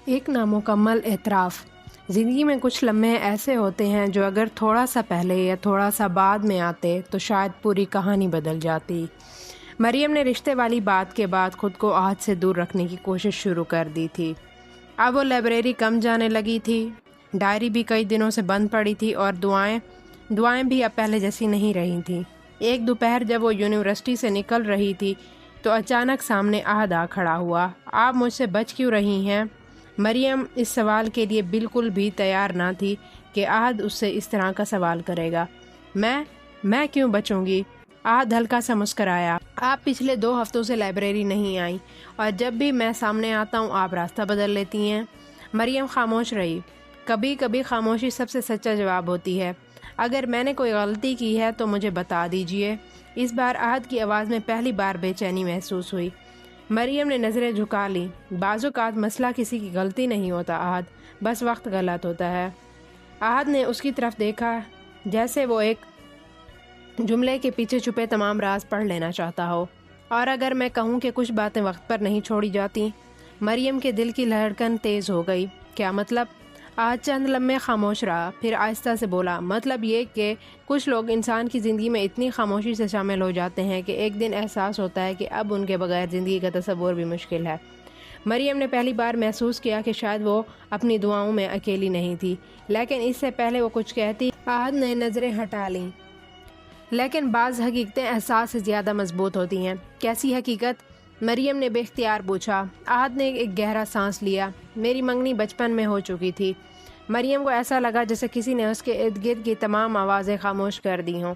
ایک نامکمل اعتراف۔ زندگی میں کچھ لمحے ایسے ہوتے ہیں جو اگر تھوڑا سا پہلے یا تھوڑا سا بعد میں آتے تو شاید پوری کہانی بدل جاتی۔ مریم نے رشتے والی بات کے بعد خود کو عہد سے دور رکھنے کی کوشش شروع کر دی تھی۔ اب وہ لائبریری کم جانے لگی تھی، ڈائری بھی کئی دنوں سے بند پڑی تھی اور دعائیں بھی اب پہلے جیسی نہیں رہی تھیں۔ ایک دوپہر جب وہ یونیورسٹی سے نکل رہی تھی تو اچانک سامنے عہد آ کھڑا ہوا۔ آپ مجھ سے بچ کیوں رہی ہیں؟ مریم اس سوال کے لیے بالکل بھی تیار نہ تھی کہ عہد اس سے اس طرح کا سوال کرے گا۔ میں کیوں بچوں گی؟ عہد ہلکا سا مسکرایا۔ آپ پچھلے 2 ہفتوں سے لائبریری نہیں آئیں اور جب بھی میں سامنے آتا ہوں آپ راستہ بدل لیتی ہیں۔ مریم خاموش رہی۔ کبھی کبھی خاموشی سب سے سچا جواب ہوتی ہے۔ اگر میں نے کوئی غلطی کی ہے تو مجھے بتا دیجئے۔ اس بار عہد کی آواز میں پہلی بار بے چینی محسوس ہوئی۔ مریم نے نظریں جھکا لی۔ بعض اوقات مسئلہ کسی کی غلطی نہیں ہوتا عہد، بس وقت غلط ہوتا ہے۔ عہد نے اس کی طرف دیکھا جیسے وہ ایک جملے کے پیچھے چھپے تمام راز پڑھ لینا چاہتا ہو۔ اور اگر میں کہوں کہ کچھ باتیں وقت پر نہیں چھوڑی جاتی؟ مریم کے دل کی دھڑکن تیز ہو گئی۔ کیا مطلب؟ عہد چند لمحے خاموش رہا، پھر آہستہ سے بولا، مطلب یہ کہ کچھ لوگ انسان کی زندگی میں اتنی خاموشی سے شامل ہو جاتے ہیں کہ ایک دن احساس ہوتا ہے کہ اب ان کے بغیر زندگی کا تصور بھی مشکل ہے۔ مریم نے پہلی بار محسوس کیا کہ شاید وہ اپنی دعاؤں میں اکیلی نہیں تھی، لیکن اس سے پہلے وہ کچھ کہتی عہد نے نظریں ہٹا لیں۔ لیکن بعض حقیقتیں احساس سے زیادہ مضبوط ہوتی ہیں۔ کیسی حقیقت؟ مریم نے بے اختیار پوچھا۔ عہد نے ایک گہرا سانس لیا۔ میری منگنی بچپن میں ہو چکی تھی۔ مریم کو ایسا لگا جیسے کسی نے اس کے ارد گرد کی تمام آوازیں خاموش کر دی ہوں۔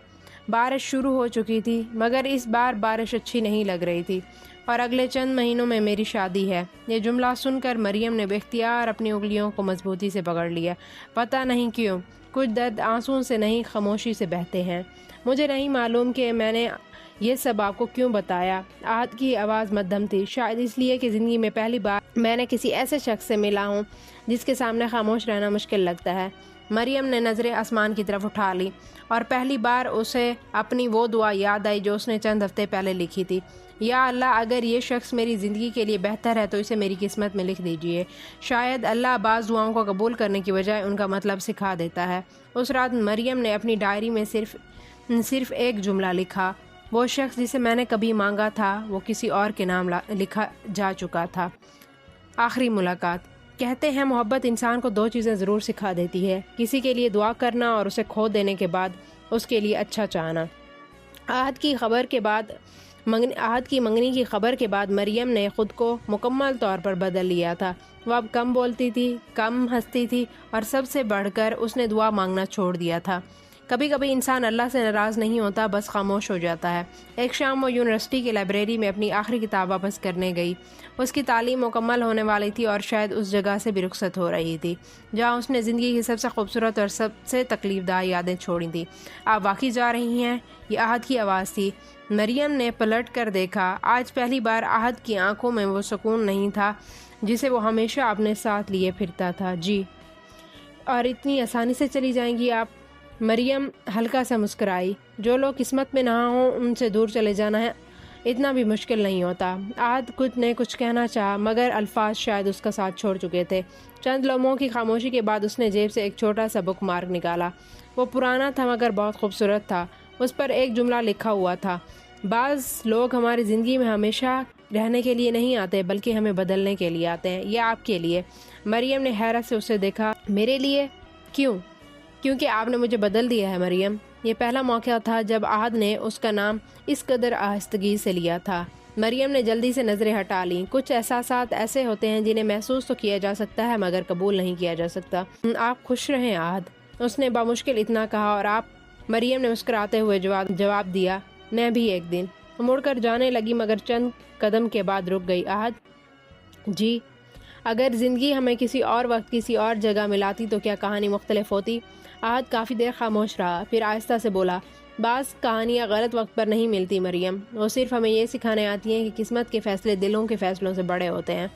بارش شروع ہو چکی تھی، مگر اس بار بارش اچھی نہیں لگ رہی تھی۔ اور اگلے چند مہینوں میں میری شادی ہے۔ یہ جملہ سن کر مریم نے بے اختیار اپنی انگلیوں کو مضبوطی سے پکڑ لیا۔ پتہ نہیں کیوں، کچھ درد آنسوؤں سے نہیں خاموشی سے بہتے ہیں۔ مجھے نہیں معلوم کہ میں نے یہ سب آپ کو کیوں بتایا۔ عہد کی آواز مدھم تھی، شاید اس لیے کہ زندگی میں پہلی بار میں نے کسی ایسے شخص سے ملا ہوں جس کے سامنے خاموش رہنا مشکل لگتا ہے۔ مریم نے نظریں آسمان کی طرف اٹھا لی اور پہلی بار اسے اپنی وہ دعا یاد آئی جو اس نے چند ہفتے پہلے لکھی تھی۔ یا اللہ، اگر یہ شخص میری زندگی کے لیے بہتر ہے تو اسے میری قسمت میں لکھ دیجئے۔ شاید اللہ بعض دعاؤں کو قبول کرنے کی بجائے ان کا مطلب سکھا دیتا ہے۔ اس رات مریم نے اپنی ڈائری میں صرف ایک جملہ لکھا، وہ شخص جسے میں نے کبھی مانگا تھا وہ کسی اور کے نام لکھا جا چکا تھا۔ آخری ملاقات۔ کہتے ہیں محبت انسان کو 2 چیزیں ضرور سکھا دیتی ہے، کسی کے لیے دعا کرنا اور اسے کھو دینے کے بعد اس کے لیے اچھا چاہنا۔ عہد کی منگنی کی خبر کے بعد مریم نے خود کو مکمل طور پر بدل لیا تھا۔ وہ اب کم بولتی تھی، کم ہنستی تھی اور سب سے بڑھ کر اس نے دعا مانگنا چھوڑ دیا تھا۔ کبھی کبھی انسان اللہ سے ناراض نہیں ہوتا، بس خاموش ہو جاتا ہے۔ ایک شام وہ یونیورسٹی کی لائبریری میں اپنی آخری کتاب واپس کرنے گئی۔ اس کی تعلیم مکمل ہونے والی تھی اور شاید اس جگہ سے بھی رخصت ہو رہی تھی جہاں اس نے زندگی کی سب سے خوبصورت اور سب سے تکلیف دہ یادیں چھوڑی تھیں۔ آپ واقعی جا رہی ہیں؟ یہ عہد کی آواز تھی۔ مریم نے پلٹ کر دیکھا۔ آج پہلی بار عہد کی آنکھوں میں وہ سکون نہیں تھا جسے وہ ہمیشہ اپنے ساتھ لیے پھرتا تھا۔ جی۔ اور اتنی آسانی سے چلی جائیں گی آپ؟ مریم ہلکا سا مسکرائی۔ جو لوگ قسمت میں نہ ہوں ان سے دور چلے جانا ہے اتنا بھی مشکل نہیں ہوتا۔ عہد کچھ کہنا چاہا مگر الفاظ شاید اس کا ساتھ چھوڑ چکے تھے۔ چند لمحوں کی خاموشی کے بعد اس نے جیب سے ایک چھوٹا سا بک مارک نکالا۔ وہ پرانا تھا مگر بہت خوبصورت تھا۔ اس پر ایک جملہ لکھا ہوا تھا، بعض لوگ ہماری زندگی میں ہمیشہ رہنے کے لیے نہیں آتے بلکہ ہمیں بدلنے کے لیے آتے ہیں۔ یہ آپ کے لیے۔ مریم نے حیرت سے اسے دیکھا۔ میرے لیے؟ کیوں؟ کیونکہ آپ نے مجھے بدل دیا ہے مریم۔ یہ پہلا موقع تھا جب عہد نے اس کا نام اس قدر آہستگی سے لیا تھا۔ مریم نے جلدی سے نظریں ہٹا لیں۔ کچھ احساسات ایسے ہوتے ہیں جنہیں محسوس تو کیا جا سکتا ہے مگر قبول نہیں کیا جا سکتا۔ آپ خوش رہیں عہد، اس نے بامشکل اتنا کہا۔ اور آپ؟ مریم نے مسکراتے ہوئے جواب دیا، میں بھی ایک دن۔ مڑ کر جانے لگی مگر چند قدم کے بعد رک گئی۔ عہد؟ جی۔ اگر زندگی ہمیں کسی اور وقت کسی اور جگہ ملاتی تو کیا کہانی مختلف ہوتی؟ عہد کافی دیر خاموش رہا، پھر آہستہ سے بولا، بعض کہانیاں غلط وقت پر نہیں ملتی مریم، وہ صرف ہمیں یہ سکھانے آتی ہیں کہ قسمت کے فیصلے دلوں کے فیصلوں سے بڑے ہوتے ہیں۔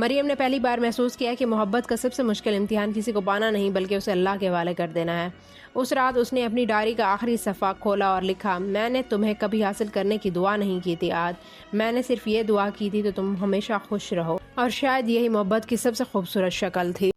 مریم نے پہلی بار محسوس کیا کہ محبت کا سب سے مشکل امتحان کسی کو پانا نہیں بلکہ اسے اللہ کے حوالے کر دینا ہے۔ اس رات اس نے اپنی ڈائری کا آخری صفحہ کھولا اور لکھا، میں نے تمہیں کبھی حاصل کرنے کی دعا نہیں کی تھی آج، میں نے صرف یہ دعا کی تھی کہ تم ہمیشہ خوش رہو۔ اور شاید یہی محبت کی سب سے خوبصورت شکل تھی۔